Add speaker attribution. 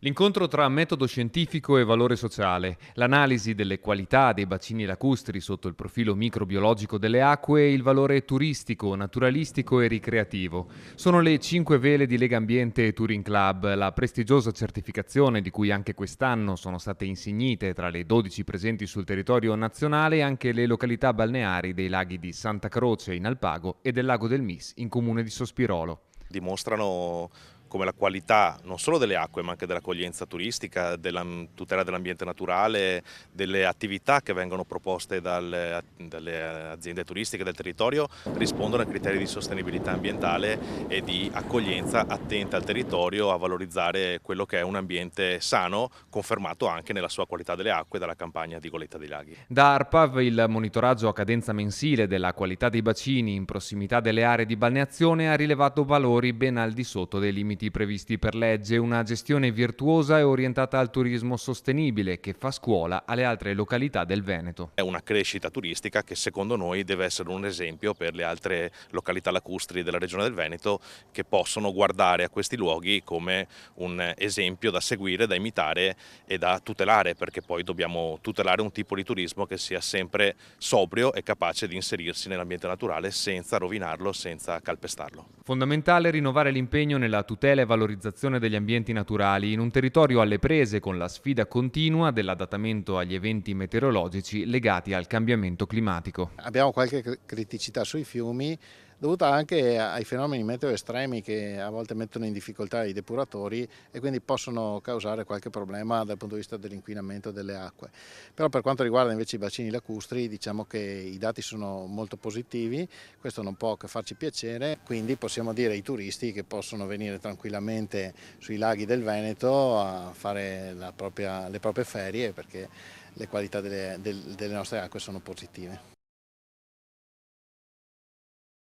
Speaker 1: L'incontro tra metodo scientifico e valore sociale, l'analisi delle qualità dei bacini lacustri sotto il profilo microbiologico delle acque e il valore turistico, naturalistico e ricreativo. Sono le 5 vele di Lega Ambiente e Touring Club, la prestigiosa certificazione di cui anche quest'anno sono state insignite tra le 12 presenti sul territorio nazionale anche le località balneari dei laghi di Santa Croce in Alpago e del lago del Mis in comune di Sospirolo.
Speaker 2: Dimostrano come la qualità non solo delle acque ma anche dell'accoglienza turistica, della tutela dell'ambiente naturale, delle attività che vengono proposte dalle aziende turistiche del territorio rispondono a criteri di sostenibilità ambientale e di accoglienza attenta al territorio, a valorizzare quello che è un ambiente sano, confermato anche nella sua qualità delle acque dalla campagna di Goletta dei Laghi.
Speaker 1: Da ARPAV il monitoraggio a cadenza mensile della qualità dei bacini in prossimità delle aree di balneazione ha rilevato valori ben al di sotto dei limiti previsti per legge, una gestione virtuosa e orientata al turismo sostenibile che fa scuola alle altre località del Veneto.
Speaker 2: È una crescita turistica che secondo noi deve essere un esempio per le altre località lacustri della regione del Veneto che possono guardare a questi luoghi come un esempio da seguire, da imitare e da tutelare, perché poi dobbiamo tutelare un tipo di turismo che sia sempre sobrio e capace di inserirsi nell'ambiente naturale senza rovinarlo, senza calpestarlo.
Speaker 1: Fondamentale rinnovare l'impegno nella tutela e valorizzazione degli ambienti naturali in un territorio alle prese con la sfida continua dell'adattamento agli eventi meteorologici legati al cambiamento climatico.
Speaker 3: Abbiamo qualche criticità sui fiumi dovuta anche ai fenomeni meteo estremi che a volte mettono in difficoltà i depuratori e quindi possono causare qualche problema dal punto di vista dell'inquinamento delle acque. Però per quanto riguarda invece i bacini lacustri diciamo che i dati sono molto positivi, questo non può che farci piacere, quindi possiamo dire ai turisti che possono venire tranquillamente sui laghi del Veneto a fare le proprie ferie perché le qualità delle nostre acque sono positive.